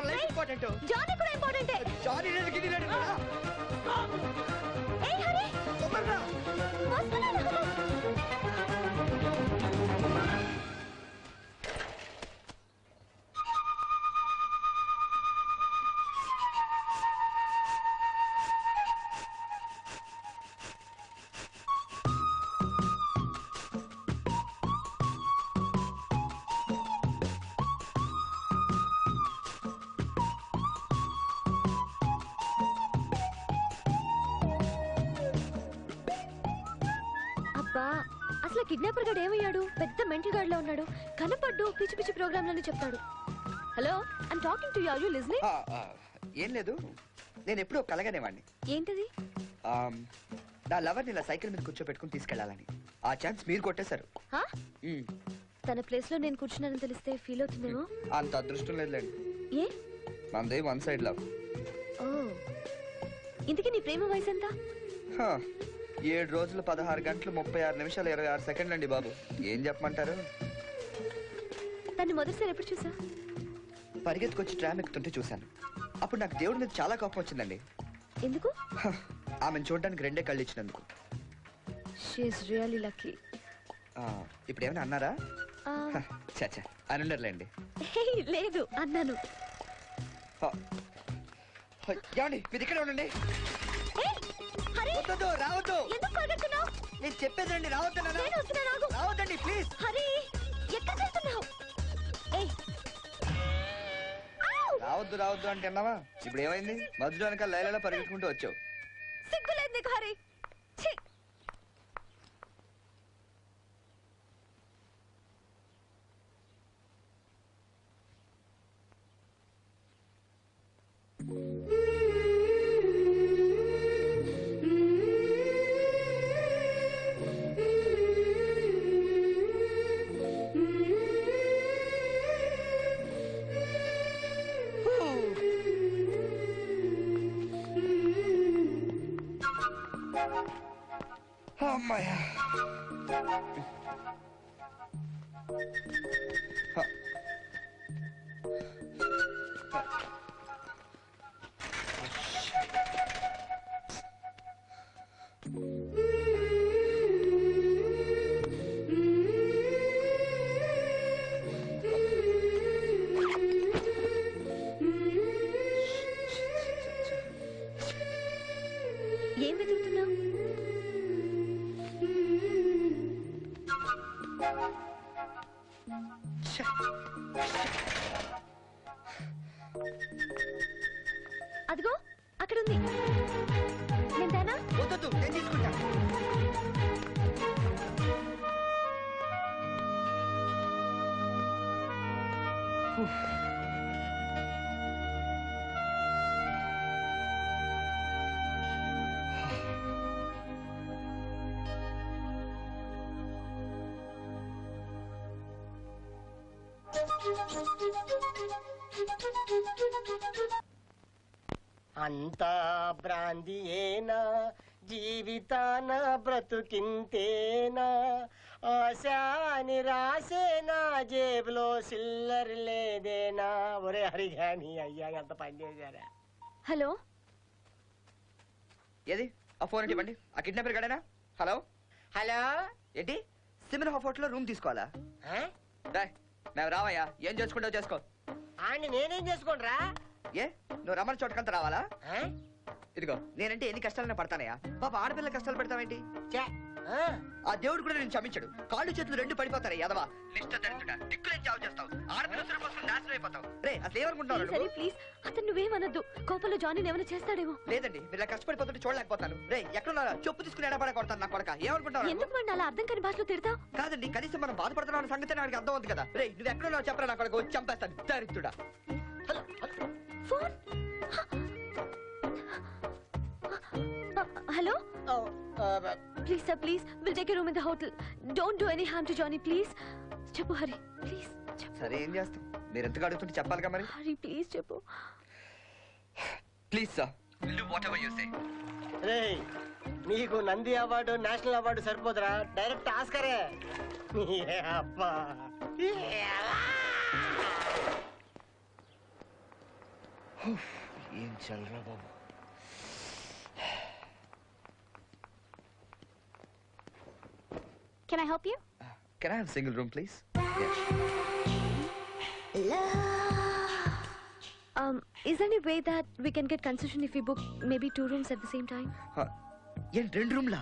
మన life important. Johnny కూడా ఇంపార్టెంటే. జానీ లేదు గిని లేదు. ఏయ్ హరి తొందరగా వస్తున్నాను. అసలు కిడ్నాపర్ గాడు ఏమయ్యాడు? పెద్ద మెంటల్ గార్డ్ లో ఉన్నాడు. కనపడ్డు పిచ్చి పిచ్చి ప్రోగ్రాంలని చెప్తాడు. Hello, I'm talking to you. Are you listening? ఏం లేదు, నేను ఎప్పుడూ కలగనేవాడిని. ఏంటది? నా లవర్ ని ఇలా సైకిల్ మీద కూర్చోబెట్టుకుని తీసుకెళ్లాలని. ఆ ఛాన్స్ మీరు కొట్టేశారు. తన ప్లేస్ లో నేను కూర్చున్నానని తెలిస్తే ఫీల్ అవుతుందేమో. అంత అదృష్టం లేదులేండి. ఏ? మనది వన్ సైడ్ లవ్. ఓ, ఇంతకీ నీ ప్రేమ వయసు ఎంత? 7 రోజులు 16 గంటలు 36 నిమిషాలు 26 సెకండ్లు అండి బాబు. ఏం చెప్పమంటారు? తను మొదటిసారి ఎప్పుడు చూసా? పరిగెత్తుకొచ్చి ట్రామ్ ఎక్కుతుంటే చూశాను. అప్పుడు నాకు దేవుడి మీద చాలా కోపం వచ్చిందండి. ఎందుకు? ఆమెను చూడడానికి 2 కళ్ళు ఇచ్చినందుకు. She is really lucky. ఇప్పుడు ఏమైనా అన్నారా? చచ్చా అని ఉండర్లేండి. లేదు అన్నాను. మీరు ఇక్కడే ఉండండి. రావద్దు. నేను చెప్పేదండి, రావద్దండి ప్లీజ్. రావద్దు అంటే అన్నావా? ఇప్పుడు ఏమైంది? మధ్యలో వెనక లైలలో పరిగెత్తుకుంటూ వచ్చావు. సిగ్గులేదు నీకు హరి. అమ్మాయ్యా. ఏం వెతుకుతున్నావు? అదిగో అక్కడ ఉంది. నేను తేనా? వద్దు, నేను తీసుకుంటా. అంతా బ్రాందియేనా, జీవితాన బ్రతుకింతేనా, ఆశా నిరాశేనా, జేబులో సిల్లర్ లేదేనా. ఒరే హరిగాని అయ్యా ఎంత పని చేశారా. హలో, ఏది ఆ ఫోన్ ఇవ్వండి. ఆ కిడ్నాపర్ గడేనా? Hello hello. ఏంటి సిమ్రన్ హోటల్ లో రూమ్ తీసుకోవాలా? మేము రావయ్యా. ఏం చేసుకుంటావు చేసుకో. అండి నేనేం చేసుకోండిరా? ఏ నువ్వు రమ్మని చోటకంతా రావాలా? ఇదిగో నేనంటే ఎన్ని కష్టాలనే పడతానయ్యా. పాప ఆడపిల్ల కష్టాలు పెడతావేంటి? ఆ దేవుడు కూడా నేను క్షమించాడు. కాళ్ళు చేతులు 2 పడిపోతారు. యదవా నిష్ట దరిద్రుడా, దిక్కులేం చావు చేస్తావు. ఆడపిల్ల కోసం నాశనం అయిపోతావు. రే అసలు ఏమనుకుంటున్నావు? ప్లీజ్ అతను నువ్వేమనద్దు. కోపంలో జానీ ఏమైనా చేస్తాడేమో. లేదండి, మీరు కష్టపడిపోతుంటే చూడలేకపోతాను. రే ఎక్కడున్నారా? చెప్పు తీసుకుని ఎడబడ కొడతాను నా కొడక. ఏమనుకుంటావు? ఎందుకు వాడిని అలా అర్థం కాని భాషలో తిడతావు? కాదండి, కనీసం మనం బాధపడుతున్నాం అన్న సంగతి నాకు అర్థం అవుతుంది కదా. రే నువ్వు ఎక్కడున్నావు చెప్పరా నా కొడక, వచ్చి చంపేస్తాను దరిద్రుడా. Phone. Hello. Please sir, please will take a room in the hotel. Don't do any harm to Johnny please. చెప్పు హరి ప్లీజ్. సరే ఏం చేస్తాం? మీరు ఎంతగా అడుగుతుంటే చెప్పాలిగా మరి. హరి ప్లీజ్ చెప్పు. Please sir, whatever you say. రేయ్ నీకు నంది అవార్డు, నేషనల్ అవార్డు సరిపోదురా, డైరెక్ట్ ఆస్కరే. అబ్బా ఏం చల్లరా బాబు. Can I help you? Can I have a single room, please? Is there any way that we can get concession if we book maybe 2 rooms at the same time? ఏం 2 రూమ్లా?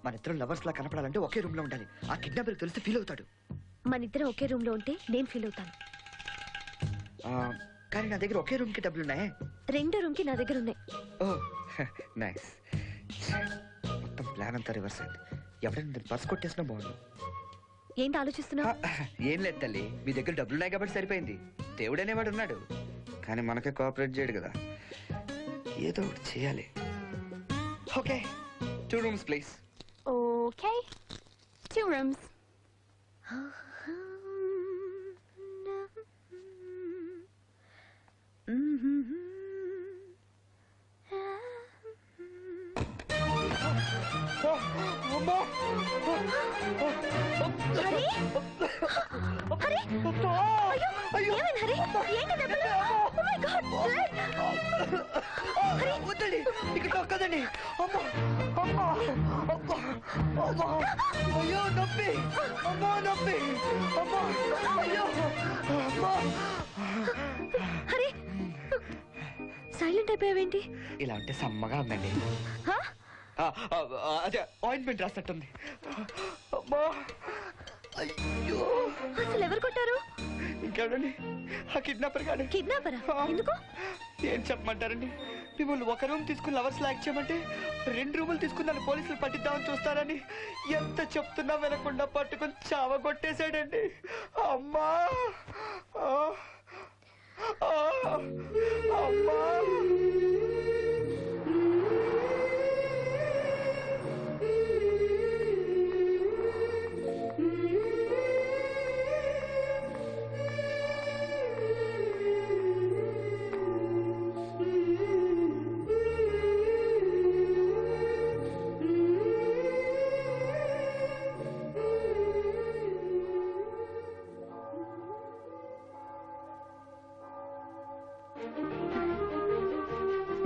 మన ఇద్దరు lovers లా కనపడాలంటే ఒకే room లో ఉండాలి. ఆ kidnapper తెలిస్తే feel అవుతాడు. మన ఇద్దరం ఒకే రూమ్ లో ఉంటే నేను ఫీల్ అవుతాను. కానీ నా దగ్గర ఒకే రూమ్ కి డబ్బులు ఉన్నాయే. 2 రూమ్ కి నా దగ్గర ఉన్నాయి. ఓ నైస్. మొత్తం ప్లాన్ అంతా రివర్స్ అయింది. ఎవరైనా పర్స్ కొట్టేసినా బాగుంది. ఏంటి ఆలోచిస్తున్నావు? ఏం లేదు తల్లి, మీ దగ్గర డబ్బులు ఉన్నాయి కాబట్టి సరిపోయింది. దేవుడు అనేవాడు ఉన్నాడు, కానీ మనకే కోఆపరేట్ చేయడు కదా. ఏదో ఒకటి చేయాలి. Okay, 2 rooms please. Okay, 2 rooms. వద్దండి, ఇక్కడ నొక్కదండి. అమ్మా అమ్మా అమ్మా అమ్మా, అయ్యో నొప్పి, అమ్మా నొప్పి, అమ్మా అయ్యో అమ్మా. హరి, సైలెంట్ అయిపోయావేంటి? ఇలా ఉంటే సమ్మగా ఉందండి. అదే ఆయింట్మెంట్ రాసినట్టుంది. అమ్మా అయ్యో. అసలు ఎవరు కొట్టారు? ఇంకెవడండి, ఆ కిడ్నాపర్ గాడు. కిడ్నాపరా? ఎందుకు? ఏం చెప్పమంటారండి, మిమ్మల్ని 1 రూమ్ తీసుకుని లవర్స్ లాక్ చేయమంటే 2 రూములు తీసుకుని పోలీసులు పట్టిద్దామని చూస్తారని ఎంత చెప్తున్నా వినకుండా పట్టుకుని చావగొట్టేశాడండి. అమ్మా అమ్మా.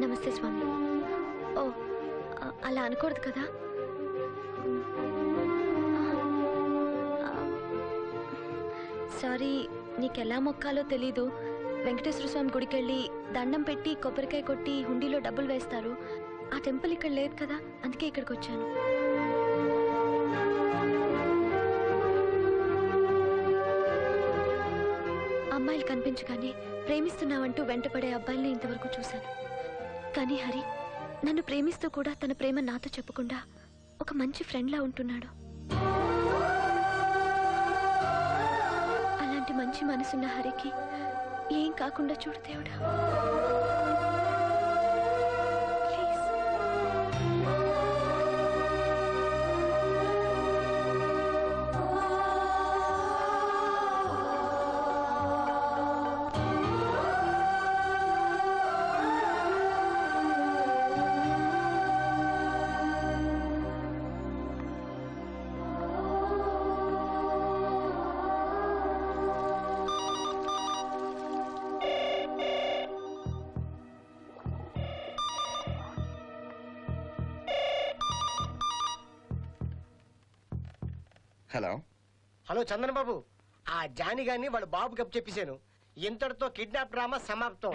నమస్తే స్వామి. ఓ, అలా అనకూడదు కదా. సారీ, నీకెలా మొక్కాలో తెలీదు. వెంకటేశ్వర స్వామి గుడికి వెళ్ళి దండం పెట్టి కొబ్బరికాయ కొట్టి హుండీలో డబ్బులు వేస్తారు. ఆ టెంపుల్ ఇక్కడ లేదు కదా, అందుకే ఇక్కడికి వచ్చాను. అమ్మాయిలు కనిపించగానే ప్రేమిస్తున్నావంటూ వెంటపడే అబ్బాయిల్ని ఇంతవరకు చూశాను. కానీ హరి నన్ను ప్రేమిస్తూ కూడా తన ప్రేమ నాతో చెప్పకుండా ఒక మంచి ఫ్రెండ్లా ఉంటున్నాడు. అలాంటి మంచి మనసున్న హరికి ఏం కాకుండా చూడు దేవుడా. ప్లీజ్. హలో హలో చందన్ బాబు, ఆ జాని గారిని వాళ్ళ బాబు కప్పు చెప్పేశాను. ఇంతటితో కిడ్నాప్ డ్రామా సమాప్తం.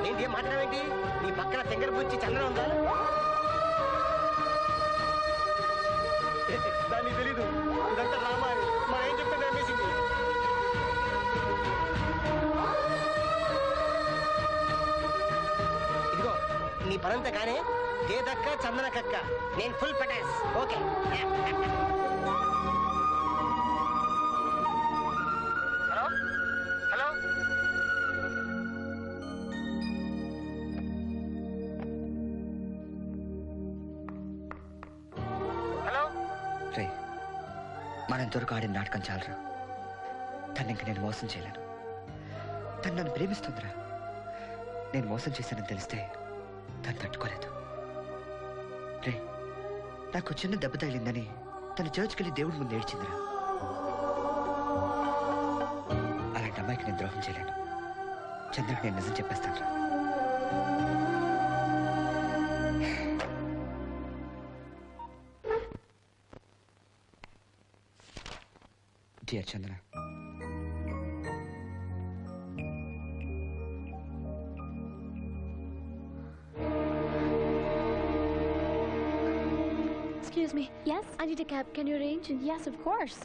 ఏంటి ఏం మాట్లాడవేంటి? నీ పక్కన తెంగర బుచ్చి చందన ఉందా? దానికి తెలీదు, ఇదంతా డ్రామా అని. మనం ఏం చెప్తే నమ్మేసింది. ఇదిగో నీ పనంతా కానీ దేదక్క చందన కక్క, నేను ఫుల్ పటాస్. ఓకే. Hello hello hello. రే, మన ఇంతవరకు ఆడిన నాటకం చాలరా. తను ఇంక నేను మోసం చేయలేను. తను నన్ను ప్రేమిస్తుందిరా. నేను మోసం చేశానని తెలిస్తే తను తట్టుకోలేదు. రే, నాకు చిన్న దెబ్బ తగిలిందని తను చర్చ్కి వెళ్ళి దేవుడి ముందు ఏడ్చిందిరా. అమ్మాయికి నేను ద్రోహం చేయలేను. చంద్రకి నేను నిజం చెప్పేస్తాను రా. Dear Chandra, Excuse me. Yes? I need a cab. Can you arrange? Yes, of course.